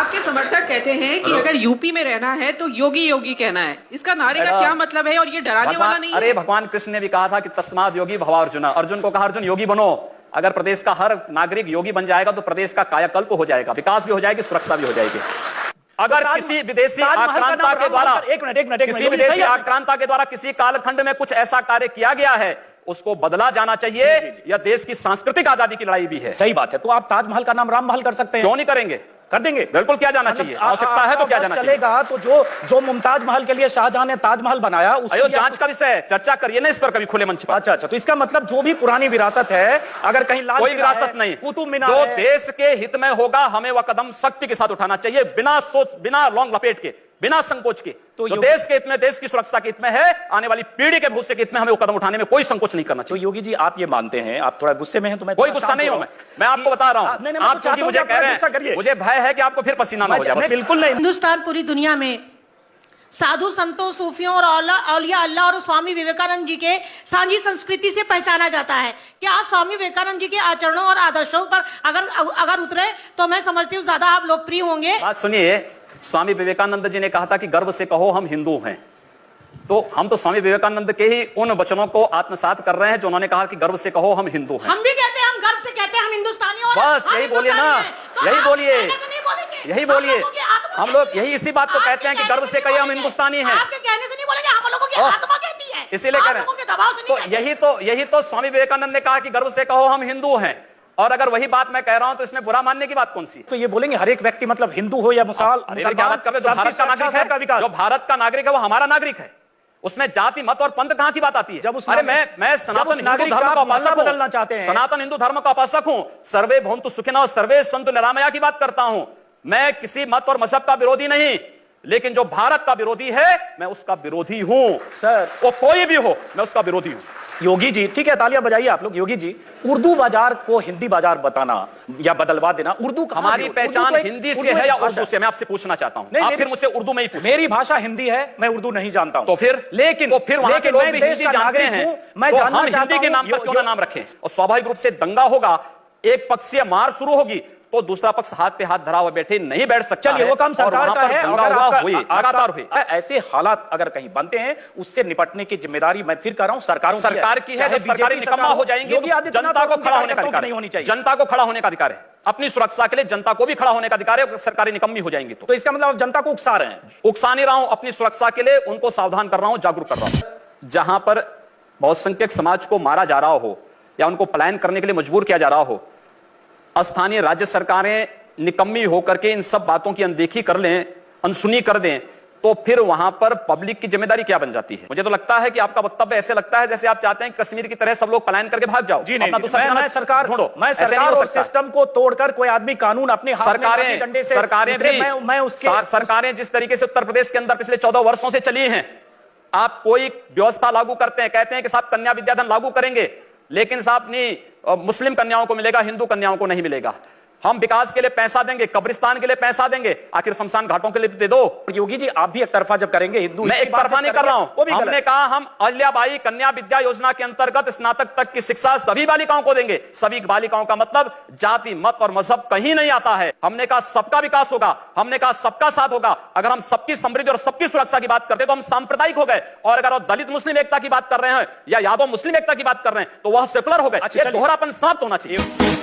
आपके समर्थक कहते हैं कि अगर यूपी में रहना है तो योगी योगी कहना है। इसका नारे का क्या मतलब है और ये डराने वाला नहीं है? अरे भगवान कृष्ण ने भी कहा था कि तस्माद योगी भव अर्जुन। अर्जुन को कहा अर्जुन योगी बनो। अगर प्रदेश का हर नागरिक योगी बन जाएगा तो प्रदेश का कायाकल्प हो जाएगा, विकास भी हो जाएगी, सुरक्षा भी हो जाएगी। अगर किसी विदेशी आक्रांता के द्वारा किसी विदेशी आक्रांता के द्वारा किसी कालखंड में कुछ ऐसा कार्य किया गया है उसको बदला जाना चाहिए। यह देश की सांस्कृतिक आजादी की लड़ाई भी है। सही बात है। तो आप ताजमहल का नाम राममहल कर सकते हैं, क्यों नहीं करेंगे? कर देंगे, बिल्कुल किया जाना चाहिए। आवश्यकता है तो क्या जाना चाहिए। चलेगा तो जो मुमताज महल के लिए शाहजहां ने ताजमहल बनाया उसकी जांच का विषय है, चर्चा करिए ना इस पर कभी खुले मंच पर। अच्छा, तो इसका मतलब जो भी पुरानी विरासत है, अगर कहीं लाल कोई विरासत नहीं, कुतुब मीनार जो देश के हित में होगा हमें वह कदम सख्ती के साथ उठाना चाहिए, बिना सोच, बिना लौंग लपेट के, बिना संकोच के। तो जो देश के हित में, देश की सुरक्षा के हित में है, आने वाली पीढ़ी के भविष्य के हित में हमें वो कदम उठाने में कोई संकोच नहीं करना चाहिए। तो योगी जी आप ये मानते हैं, आप थोड़ा गुस्से में हैं तो मैं कोई गुस्सा नहीं हूं, मैं आपको बता रहा हूं। आप चूंकि मुझे कह रहे हैं, मुझे भय है कि आपको फिर पसीना ना हो जाए। बिल्कुल नहीं। हिंदुस्तान पूरी दुनिया में साधु संतों, सूफियों और औलिया अल्लाह और स्वामी विवेकानंद जी के सांझी संस्कृति से पहचाना जाता है। क्या आप स्वामी विवेकानंद जी के आचरणों और आदर्शों पर अगर उतरे तो मैं समझती हूँ ज्यादा आप लोकप्रिय होंगे। बात सुनिए, स्वामी विवेकानंद जी ने कहा था कि गर्व से कहो हम हिंदू हैं। तो हम तो स्वामी विवेकानंद के ही उन वचनों को आत्मसात कर रहे हैं जो उन्होंने कहा कि गर्व से कहो हम हिंदू हैं। हम भी कहते हैं, हम गर्व से कहते हैं हम हिंदुस्तानी। और बस यही बोलिए ना, यही बोलिए, यही बोलिए। हम लोग यही इसी बात को कहते हैं कि गर्व से कहिए हम हिंदुस्तानी हैं। आपके कहने से नहीं बोलेंगे, हम लोगों की आत्मा कहती है, इसीलिए कह रहे हैं। तो यही तो स्वामी विवेकानंद ने कहा कि गर्व से कहो हम हिंदू हैं। और अगर वही बात मैं कह रहा हूं तो इसमें बुरा मानने की बात कौन सी? तो ये बोलेंगे हर एक व्यक्ति मतलब हिंदू हो या मुसलमान, क्या बात कर रहे? जो भारत का नागरिक है, जो भारत का नागरिक है वो हमारा नागरिक है। उसमें जाति मत और पंथ कहां की बात आती है? अरे मैं सनातन हिंदू धर्म का उपासक बदलना चाहते हैं, सनातन हिंदू धर्म का उपासक हूं। सर्वे भवन्तु सुखिनः सर्वे सन्तु निरामया की बात करता हूं। मैं किसी मत और मजहब का विरोधी नहीं, लेकिन जो भारत का विरोधी है मैं उसका विरोधी हूं सर। वो कोई भी हो, मैं उसका विरोधी हूं। योगी जी ठीक है, तालियां बजाइए आप लोग। योगी जी, उर्दू बाजार को हिंदी बाजार बताना या बदलवा देना, उर्दू हमारी पहचान हिंदी से है या उर्दू से? मैं आपसे पूछना चाहता हूं। आप फिर मुझसे उर्दू में ही पूछिए। मेरी भाषा हिंदी है, मैं उर्दू नहीं जानता हूं। तो फिर वहां के लोग भी हिंदी जानते हैं, तो हम हिंदी के नाम पर क्यों ना नाम रखें? और स्वाभाविक रूप से दंगा होगा, एक पक्षीय मार शुरू होगी तो दूसरा पक्ष हाथ पे हाथ धरा हुए बैठे नहीं बैठ सकता। चलिए वो काम सरकार का है। लगातार हुई ऐसे हालात अगर कहीं बनते हैं उससे निपटने की जिम्मेदारी मैं फिर कर रहा हूं सरकार की है। जब सरकारी निकम्मा हो जाएंगी तो जनता को खड़ा होने का अधिकार नहीं होनी चाहिए। जनता को खड़ा होने का अधिकार है, अपनी सुरक्षा के लिए जनता को भी खड़ा होने का अधिकार है। सरकारी निकम्मी हो जाएंगी तो इसका मतलब जनता को उकसा रहे हैं? उकसा नहीं रहा हूं, अपनी सुरक्षा के लिए उनको सावधान कर रहा हूं, जागरूक कर रहा हूं। जहां पर बहुसंख्यक समाज को मारा जा रहा हो या उनको पलायन करने के लिए मजबूर किया जा रहा हो, स्थानीय राज्य सरकारें निकम्मी होकर के इन सब बातों की अनदेखी कर लें, अनसुनी कर दें, तो फिर वहां पर पब्लिक की जिम्मेदारी क्या बन जाती है? मुझे तो लगता है कि आपका वक्तव्य ऐसे लगता है जैसे आप चाहते हैं कश्मीर की तरह सब लोग पलायन करके भाग जाओ। जी नहीं, मैं सरकार ढूंढो, मैं सरकार और सिस्टम को तोड़कर कोई आदमी कानून अपने हाथ में डंडे से सरकारें जिस तरीके से उत्तर प्रदेश के अंदर पिछले 14 वर्षों से चली हैं, आप कोई व्यवस्था लागू करते हैं, कहते हैं कि साहब कन्या विद्याधन लागू करेंगे, लेकिन साहब नहीं मुस्लिम कन्याओं को मिलेगा, हिंदू कन्याओं को नहीं मिलेगा। हम विकास के लिए पैसा देंगे, कब्रिस्तान के लिए पैसा देंगे, आखिर शमशान घाटों के लिए दे दो। योगी जी आप भी एक तरफा जब करेंगे हिंदू, मैं एक तरफा नहीं कर रहा हूं। हमने कहा हम अहिल्याबाई कन्या विद्या योजना के अंतर्गत स्नातक तक की शिक्षा सभी बालिकाओं को देंगे। सभी बालिकाओं का मतलब जाति मत और मजहब कहीं नहीं आता है। हमने कहा सबका विकास होगा, हमने कहा सबका साथ होगा। अगर हम सबकी समृद्धि और सबकी सुरक्षा की बात करते तो हम सांप्रदायिक हो गए, और अगर दलित मुस्लिम एकता की बात कर रहे हैं या यादव मुस्लिम एकता की बात कर रहे हैं तो वह सेकुलर हो गए। दोहरापन समाप्त होना चाहिए।